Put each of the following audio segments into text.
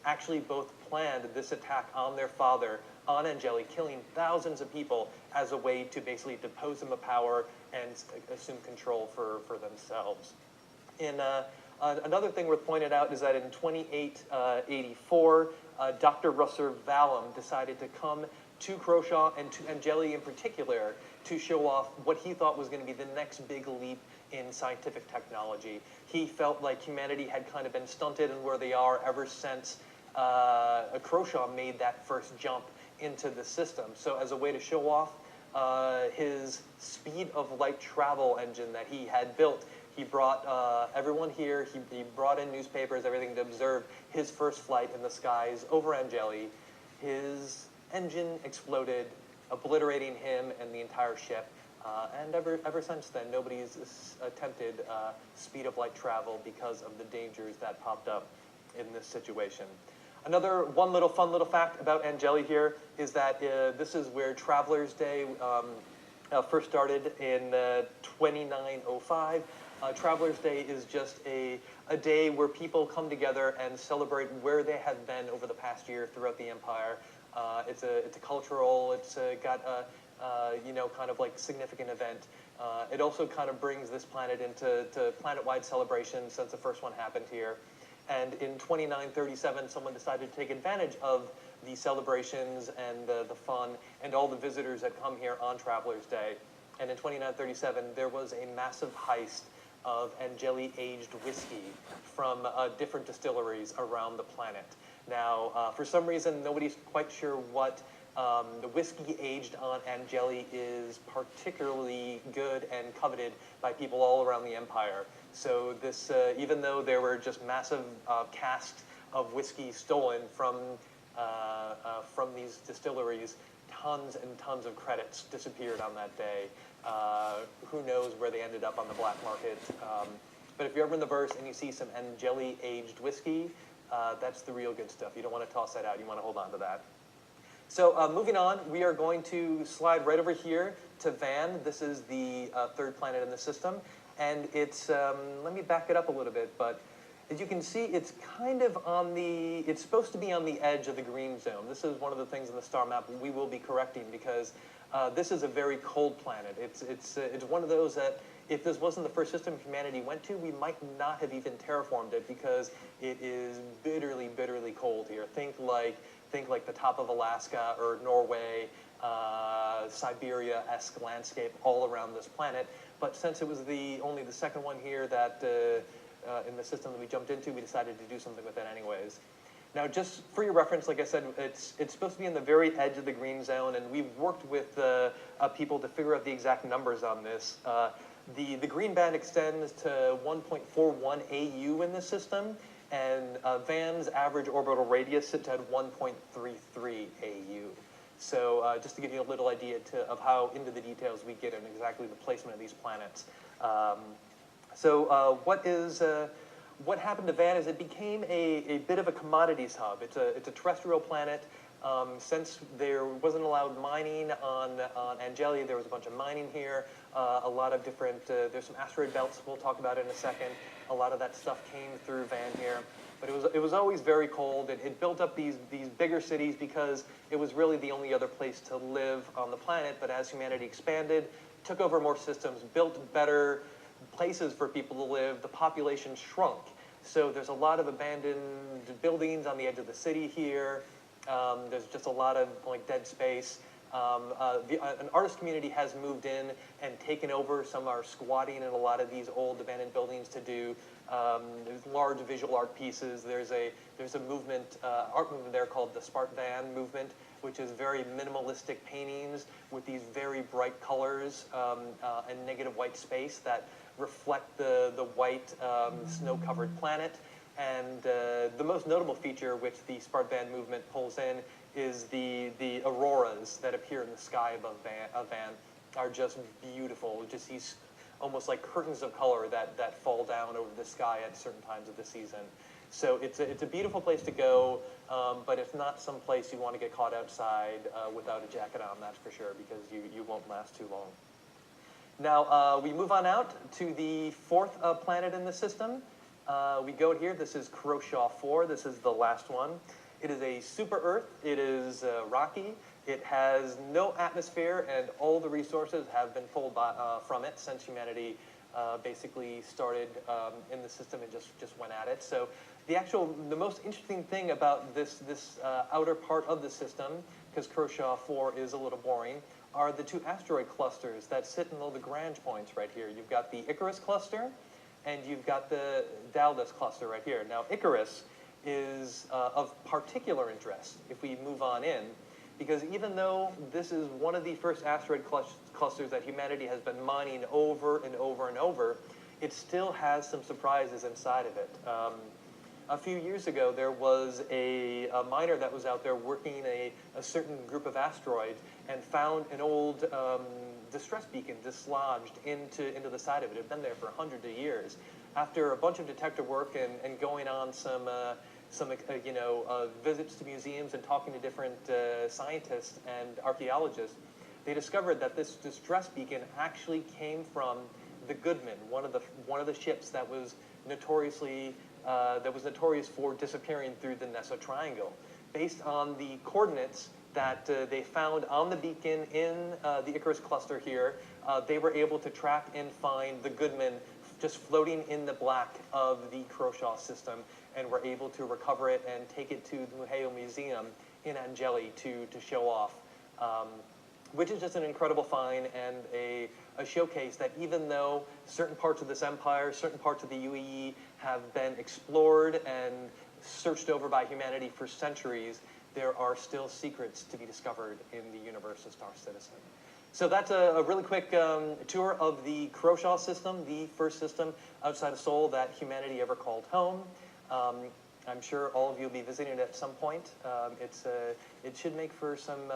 actually both planned this attack on their father, on Angeli, killing thousands of people as a way to basically depose him of power and assume control for themselves. Another thing worth pointing out is that in 2884, Dr. Russell Vallum decided to come to Croshaw and to Angeli in particular to show off what he thought was going to be the next big leap in scientific technology. He felt like humanity had kind of been stunted in where they are ever since Croshaw made that first jump into the system. So as a way to show off his speed of light travel engine that he had built, he brought everyone here, he brought in newspapers, everything to observe his first flight in the skies over Angeli. His engine exploded, obliterating him and the entire ship. And ever since then, nobody's attempted speed of light travel because of the dangers that popped up in this situation. Another fun little fact about Angeli here is that this is where Traveler's Day first started in 2905. Traveler's Day is just a day where people come together and celebrate where they have been over the past year throughout the Empire. It's a cultural, it's got a kind of like significant event. It also kind of brings this planet into planet-wide celebration since the first one happened here. And in 2937, someone decided to take advantage of the celebrations and the fun and all the visitors that come here on Traveler's Day. And in 2937, there was a massive heist of Angeli aged whiskey from different distilleries around the planet. Now, for some reason, nobody's quite sure what the whiskey aged on Angeli is particularly good and coveted by people all around the Empire. So this, even though there were just massive casks of whiskey stolen from these distilleries, tons and tons of credits disappeared on that day. Who knows where they ended up on the black market. But if you're ever in the verse and you see some Angeli aged whiskey, that's the real good stuff. You don't want to toss that out. You want to hold on to that. So moving on, we are going to slide right over here to Van. This is the third planet in the system. And it's, let me back it up a little bit, but as you can see, it's kind of on the, it's supposed to be on the edge of the green zone. This is one of the things in the star map we will be correcting because this is a very cold planet. It's one of those that if this wasn't the first system humanity went to, we might not have even terraformed it because it is bitterly, bitterly cold here. Think like the top of Alaska or Norway, Siberia-esque landscape all around this planet. But since it was only the second one here that in the system that we jumped into, we decided to do something with it anyways. Now, just for your reference, like I said, it's supposed to be in the very edge of the green zone, and we've worked with people to figure out the exact numbers on this. The green band extends to 1.41 AU in this system, and Van's average orbital radius sits at 1.33 AU. So just to give you a little idea of how into the details we get in exactly the placement of these planets. What happened to Van is it became a bit of a commodities hub. It's a terrestrial planet. Since there wasn't allowed mining on Angeli, there was a bunch of mining here. A lot of different, there's some asteroid belts we'll talk about in a second. A lot of that stuff came through Van here. But it was always very cold. It built up these bigger cities because it was really the only other place to live on the planet. But as humanity expanded, took over more systems, built better places for people to live, the population shrunk. So there's a lot of abandoned buildings on the edge of the city here. There's just a lot of like dead space. An artist community has moved in and taken over. Some are squatting in a lot of these old abandoned buildings to do large visual art pieces. There's a movement, art movement there called the Spartan movement, which is very minimalistic paintings with these very bright colors and negative white space that reflect the white snow-covered planet. And the most notable feature which the Spartan movement pulls in is the auroras that appear in the sky above Van are just beautiful. Just these almost like curtains of color that fall down over the sky at certain times of the season. So it's a beautiful place to go, but it's not some place you want to get caught outside without a jacket on, that's for sure, because you won't last too long. Now, we move on out to the fourth planet in the system, We go here. This is Croshaw 4. This is the last one. It is a super Earth. It is rocky. It has no atmosphere, and all the resources have been pulled from it since humanity basically started in the system and just went at it. So the most interesting thing about this outer part of the system, because Croshaw 4 is a little boring, are the two asteroid clusters that sit in all the Grange points right here. You've got the Icarus cluster, and you've got the Daldis cluster right here. Now, Icarus is of particular interest if we move on in, because even though this is one of the first asteroid clusters that humanity has been mining over and over and over, it still has some surprises inside of it. A few years ago, there was a miner that was out there working a certain group of asteroids and found an old distress beacon dislodged into the side of it. It had been there for hundreds of years. After a bunch of detective work and going on some visits to museums and talking to different scientists and archaeologists, they discovered that this distress beacon actually came from the Goodman, one of the ships that was notorious for disappearing through the Nessa Triangle. Based on the coordinates that they found on the beacon in the Icarus cluster here, they were able to track and find the Goodman just floating in the black of the Croshaw system, and were able to recover it and take it to the Museo Museum in Angeli to show off, which is just an incredible find and a showcase that even though certain parts of this empire, certain parts of the UAE have been explored and searched over by humanity for centuries, there are still secrets to be discovered in the universe of Star Citizen. So that's a really quick tour of the Croshaw system, the first system outside of Sol that humanity ever called home. I'm sure all of you will be visiting it at some point. It should make for some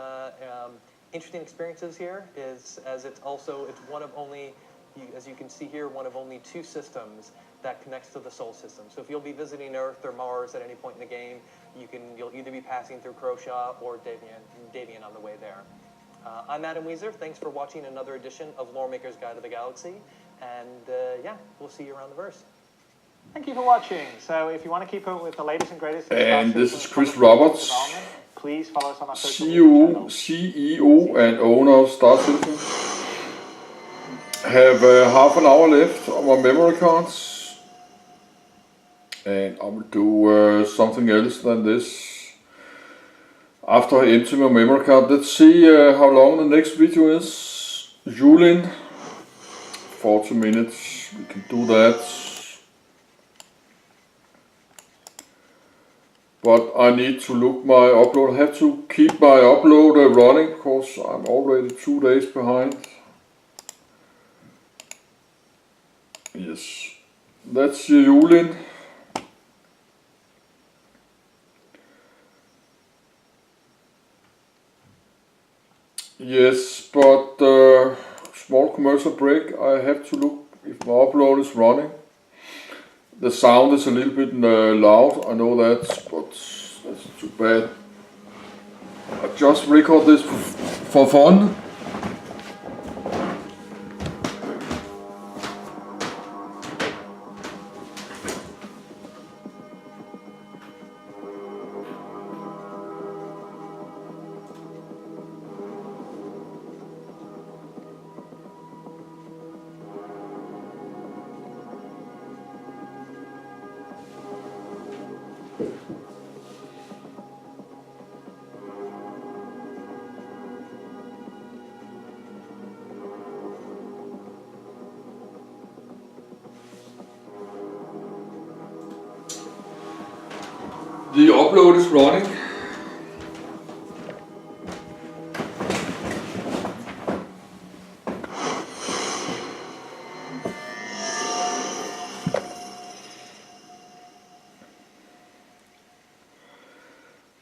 interesting experiences here, as it's one of only, as you can see here, one of only two systems that connects to the Sol system. So if you'll be visiting Earth or Mars at any point in the game, you'll either be passing through Croshaw or Davian on the way there. I'm Adam Weezer. Thanks for watching another edition of Loremaker's Guide to the Galaxy, and we'll see you around the verse. Thank you for watching. So if you want to keep up with the latest and greatest, and this is Chris Roberts, please follow us on our social media channels. CEO and owner of Star Citizen. Have half an hour left on my memory cards, and I will do something else than this after I empty my memory card. Let's see how long the next video is. Julin, 40 minutes, we can do that. But I need to look my upload. I have to keep my upload running because I'm already 2 days behind. Yes, that's Julin. Yes, but small commercial break. I have to look if my upload is running. The sound is a little bit loud, I know that, but that's too bad. I just record this for fun. The upload is running.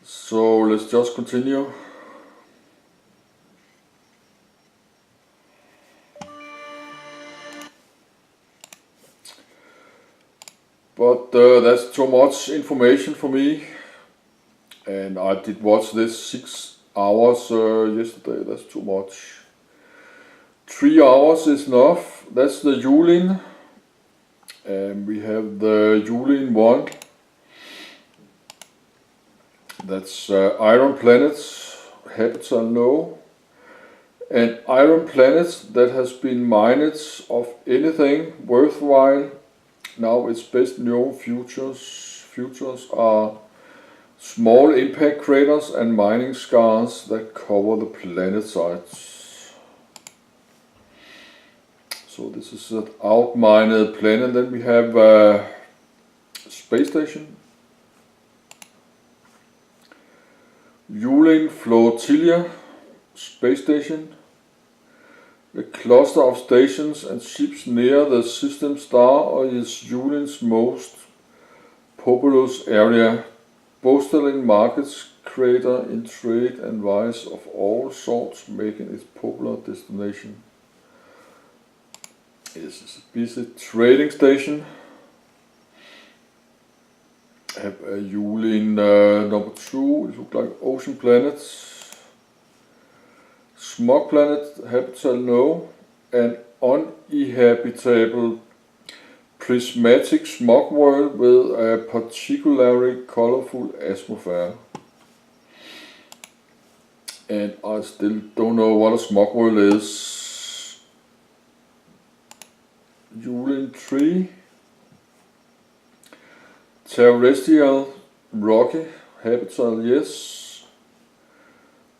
So let's just continue. But that's too much information for me, and I did watch this 6 hours yesterday. That's too much. 3 hours is enough. That's the Julin, And we have the Julian 1. That's iron planets, habitat no. And iron planets that has been mined of anything worthwhile. Now its best known features are small impact craters and mining scars that cover the planet sides. So this is an out-mined planet. Then we have a space station. Yulin Flotilla space station. A cluster of stations and ships near the system star is Yulin's most populous area, boosting markets, crater in trade and vice of all sorts, making it a popular destination. This is a busy trading station. I have a Yulin number 2, it looks like ocean planets. Smog planet, habitat no, and uninhabitable prismatic smog world with a particularly colorful atmosphere. And I still don't know what a smog world is. Yulin 3. Terrestrial, rocky, habitat yes.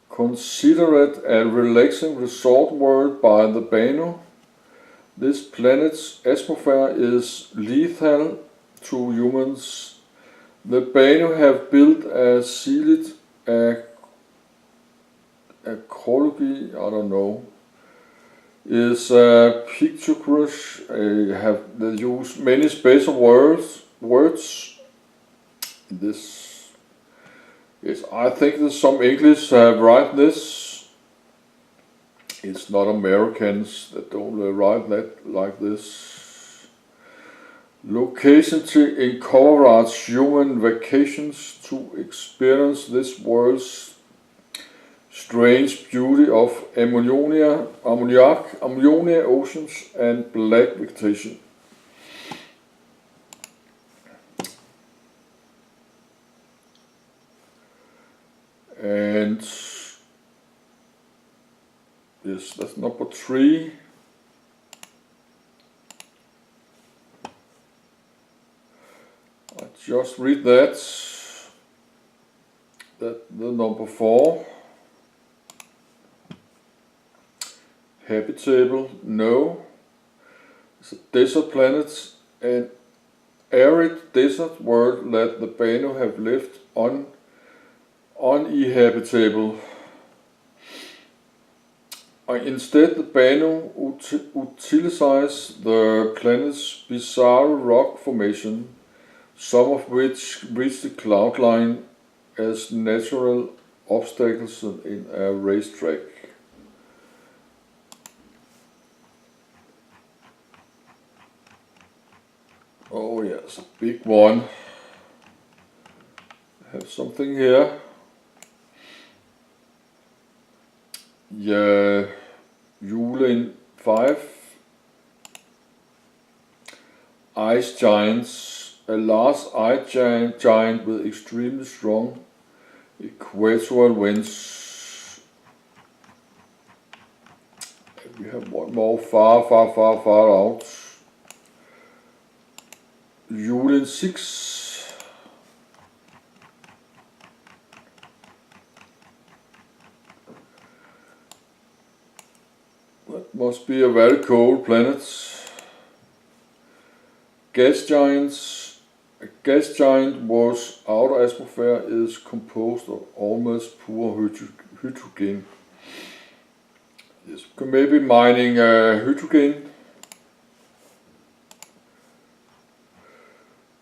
Consider it a relaxing resort world by the Bano. This planet's atmosphere is lethal to humans. The Bano have built a sealed ecology, I don't know, is picturesque. They use many special words. This is, I think there's some English write this. It's not Americans that don't write that like this. Location to encourage human vacations to experience this world's strange beauty of ammonia, oceans and black vegetation. And yes, that's number 3. I just read that. The number 4. Habitable, no. It's a desert planet, an arid desert world that the Bano have left uninhabitable. Instead, the Bano utilize the planet's bizarre rock formation, some of which reach the cloud line as natural obstacles in a racetrack. Oh yes, a big one. I have something here. Yeah, Yulin 5. Ice giants. A large ice giant with extremely strong equatorial winds. And we have one more far out. Yulin 6. That must be a very cold planet. Gas giants. A gas giant whose outer atmosphere is composed of almost pure hydrogen. Yes, maybe mining hydrogen.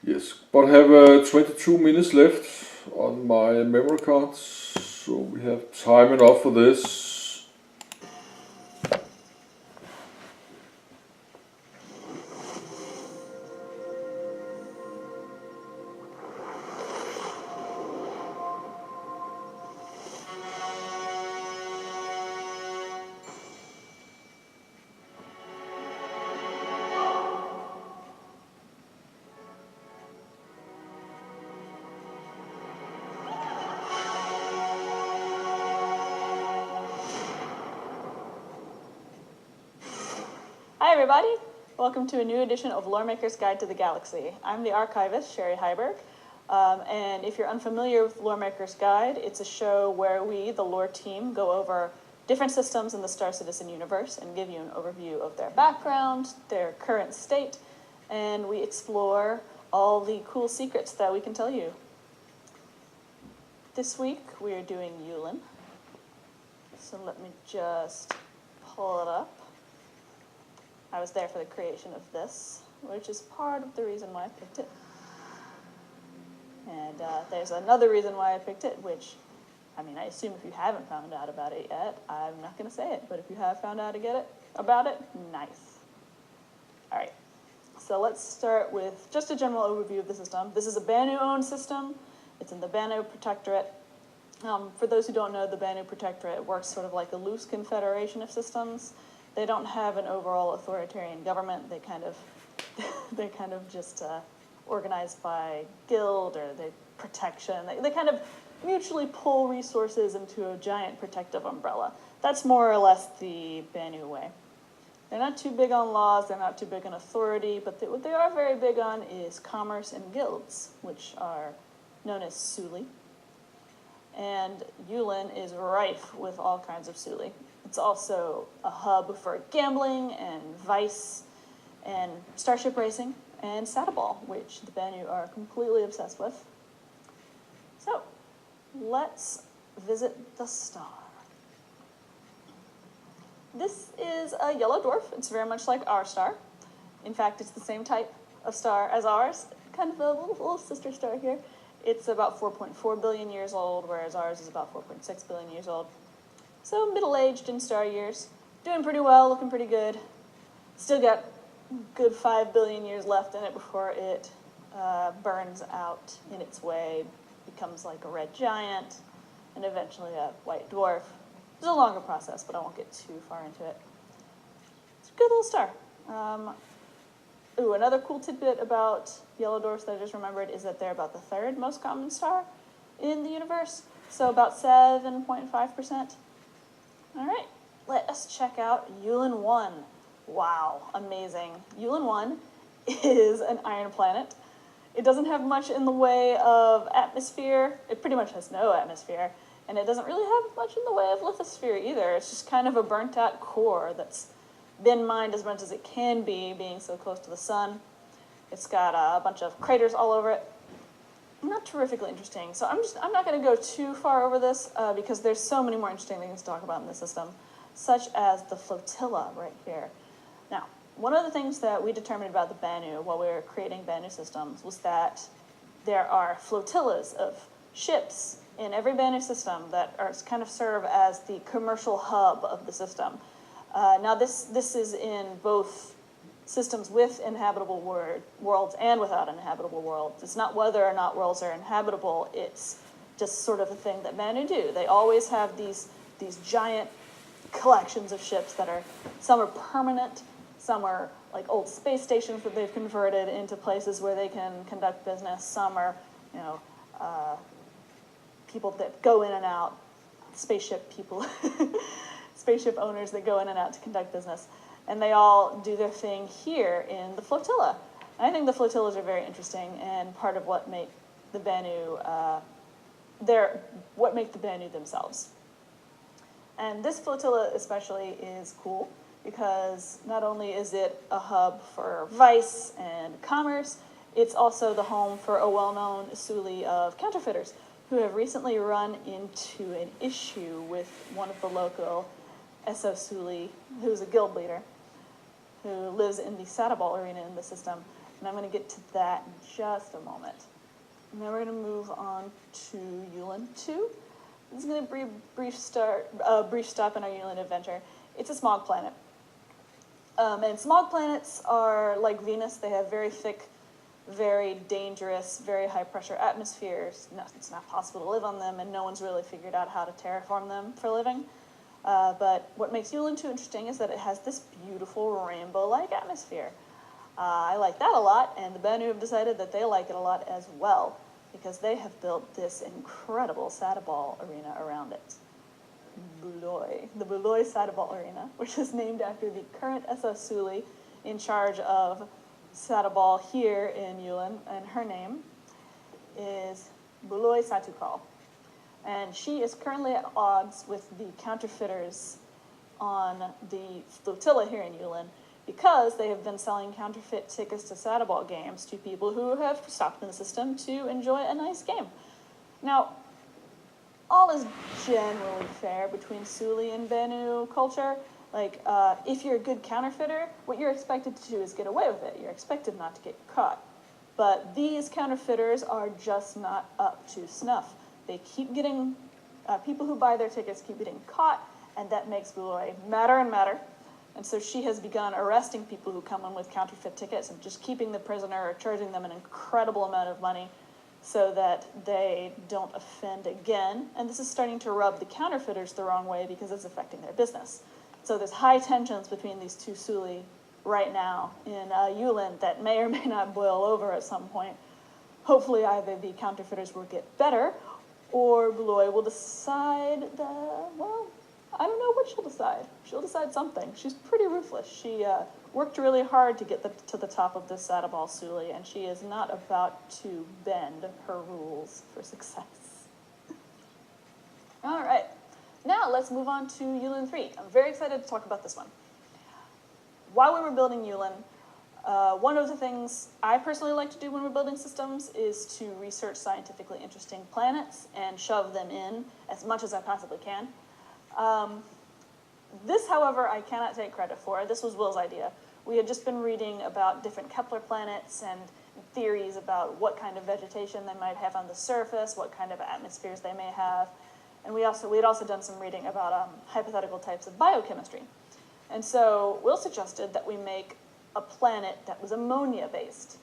Yes, but I have 22 minutes left on my memory card, so we have time enough for this. everybody! Welcome to a new edition of Loremaker's Guide to the Galaxy. I'm the archivist, Sherry Heiberg, and if you're unfamiliar with Loremaker's Guide, it's a show where we, the lore team, go over different systems in the Star Citizen universe and give you an overview of their background, their current state, and we explore all the cool secrets that we can tell you. This week, we are doing Yulin. So let me just pull it up. I was there for the creation of this, which is part of the reason why I picked it. And there's another reason why I picked it, which, I mean, I assume if you haven't found out about it yet, I'm not going to say it. But if you have found out about it, nice. All right. So let's start with just a general overview of the system. This is a Banu-owned system. It's in the Banu Protectorate. For those who don't know, the Banu Protectorate works sort of like a loose confederation of systems. They don't have an overall authoritarian government. They kind of just organized by guild or they protection. They kind of mutually pull resources into a giant protective umbrella. That's more or less the Banu way. They're not too big on laws. They're not too big on authority. But what they are very big on is commerce and guilds, which are known as Suli. And Yulin is rife with all kinds of Suli. It's also a hub for gambling and vice and starship racing and Saddleball, which the Banu are completely obsessed with. So, let's visit the star. This is a yellow dwarf. It's very much like our star. In fact, it's the same type of star as ours, kind of a little sister star here. It's about 4.4 billion years old, whereas ours is about 4.6 billion years old. So middle-aged in star years, doing pretty well, looking pretty good. Still got good 5 billion years left in it before it burns out in its way, becomes like a red giant, and eventually a white dwarf. It's a longer process, but I won't get too far into it. It's a good little star. Another cool tidbit about yellow dwarfs that I just remembered is that they're about the third most common star in the universe, so about 7.5%. All right, let us check out Yulin 1. Wow, amazing. Yulin 1 is an iron planet. It doesn't have much in the way of atmosphere. It pretty much has no atmosphere. And it doesn't really have much in the way of lithosphere either. It's just kind of a burnt-out core that's been mined as much as it can be, being so close to the sun. It's got a bunch of craters all over it. Not terrifically interesting. So I'm not going to go too far over this because there's so many more interesting things to talk about in this system, such as the flotilla right here. Now, one of the things that we determined about the Banu while we were creating Banu systems was that there are flotillas of ships in every Banu system that are kind of serve as the commercial hub of the system. Now, this is in both systems with inhabitable worlds and without inhabitable worlds. It's not whether or not worlds are inhabitable, it's just sort of a thing that Banu do. They always have these giant collections of ships that are, some are permanent, some are like old space stations that they've converted into places where they can conduct business. Some are, people that go in and out, spaceship people, spaceship owners that go in and out to conduct business. And they all do their thing here in the flotilla. And I think the flotillas are very interesting and part of what make the Banu, what make the Banu themselves. And this flotilla especially is cool because not only is it a hub for vice and commerce, it's also the home for a well-known Suli of counterfeiters who have recently run into an issue with one of the local SO Suli, who's a guild leader, who lives in the Saddleball arena in the system. And I'm going to get to that in just a moment. And then we're going to move on to Yulin 2. This is going to be a brief stop in our Yulin adventure. It's a smog planet. And smog planets are like Venus. They have very thick, very dangerous, very high-pressure atmospheres. No, it's not possible to live on them, and no one's really figured out how to terraform them for a living. But what makes Yulin 2 interesting is that it has this beautiful rainbow-like atmosphere. I like that a lot, and the Banu have decided that they like it a lot as well, because they have built this incredible Saddleball arena around it. The Buloy Saddleball Arena, which is named after the current SO Suli in charge of Saddleball here in Yulin, and her name is Buloy Satukal. And she is currently at odds with the counterfeiters on the flotilla here in Yulin because they have been selling counterfeit tickets to Saddleball games to people who have stopped in the system to enjoy a nice game. Now, all is generally fair between Suli and Banu culture. Like, if you're a good counterfeiter, what you're expected to do is get away with it. You're expected not to get caught. But these counterfeiters are just not up to snuff. They keep getting, people who buy their tickets keep getting caught, and that makes Buloy madder and madder. And so she has begun arresting people who come in with counterfeit tickets and just keeping the prisoner or charging them an incredible amount of money so that they don't offend again. And this is starting to rub the counterfeiters the wrong way because it's affecting their business. So there's high tensions between these two Suli right now in Yulin that may or may not boil over at some point. Hopefully either the counterfeiters will get better or Buloy will decide that, well, I don't know what she'll decide. She'll decide something. She's pretty ruthless. She worked really hard to get to the top of this Saddleball Suli, and she is not about to bend her rules for success. All right. Now let's move on to Yulin 3. I'm very excited to talk about this one. While we were building Yulin, one of the things I personally like to do when we're building systems is to research scientifically interesting planets and shove them in as much as I possibly can. This, however, I cannot take credit for. This was Will's idea. We had just been reading about different Kepler planets and theories about what kind of vegetation they might have on the surface, what kind of atmospheres they may have. And we had also done some reading about hypothetical types of biochemistry. And so Will suggested that we make a planet that was ammonia-based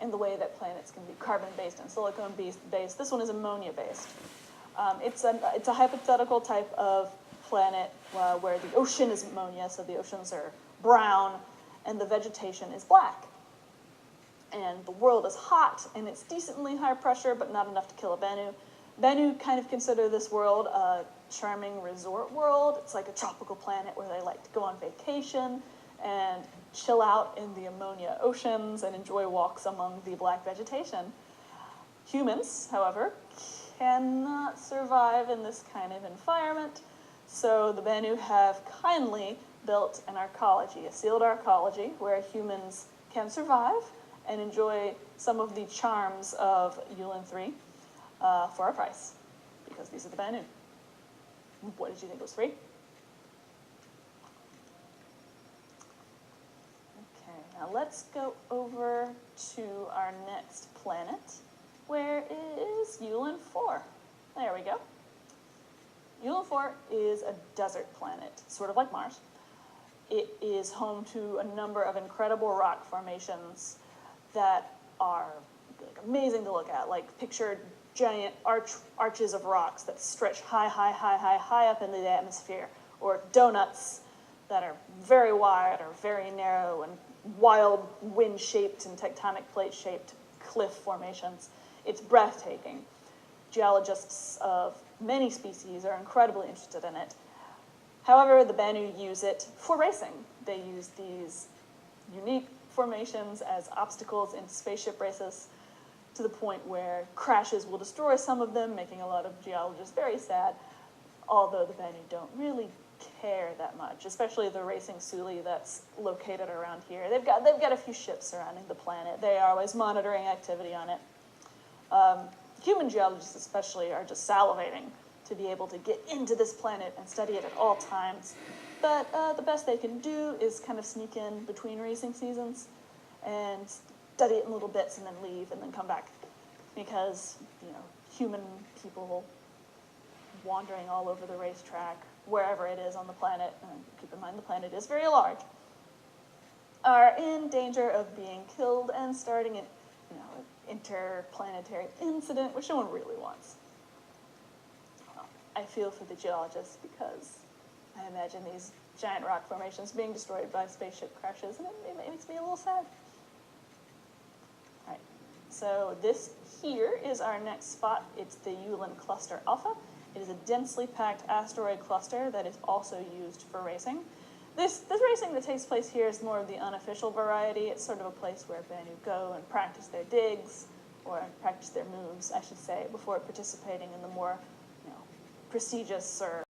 in the way that planets can be carbon-based and silicon-based. This one is ammonia-based. It's a hypothetical type of planet where the ocean is ammonia, so the oceans are brown, and the vegetation is black. And the world is hot, and it's decently high pressure, but not enough to kill a Banu. Banu kind of consider this world a charming resort world. It's like a tropical planet where they like to go on vacation and chill out in the ammonia oceans and enjoy walks among the black vegetation. Humans, however, cannot survive in this kind of environment, so the Banu have kindly built an arcology, a sealed arcology, where humans can survive and enjoy some of the charms of Yulin 3 for a price, because these are the Banu. What did you think was free? Okay, now let's go over to our next planet, where is Yulin 4. There we go. Yulin 4 is a desert planet, sort of like Mars. It is home to a number of incredible rock formations that are amazing to look at. Like, picture giant arches of rocks that stretch high up into the atmosphere, or donuts that are very wide or very narrow, and wild wind-shaped and tectonic plate-shaped cliff formations. It's breathtaking. Geologists of many species are incredibly interested in it. However, the Banu use it for racing. They use these unique formations as obstacles in spaceship races, to the point where crashes will destroy some of them, making a lot of geologists very sad, although the Banu don't really care that much, especially the racing Suli that's located around here. They've got a few ships surrounding the planet. They are always monitoring activity on it. Human geologists especially are just salivating to be able to get into this planet and study it at all times. But the best they can do is kind of sneak in between racing seasons and study it in little bits and then leave and then come back. Because, human people wandering all over the racetrack, wherever it is on the planet, and keep in mind the planet is very large, are in danger of being killed and starting an interplanetary incident, which no one really wants. I feel for the geologists because I imagine these giant rock formations being destroyed by spaceship crashes, and it makes me a little sad. All right, so this here is our next spot. It's the Yulin Cluster Alpha. It is a densely packed asteroid cluster that is also used for racing. this racing that takes place here is more of the unofficial variety. It's sort of a place where Banu go and practice their digs, or practice their moves, I should say, before participating in the more, prestigious or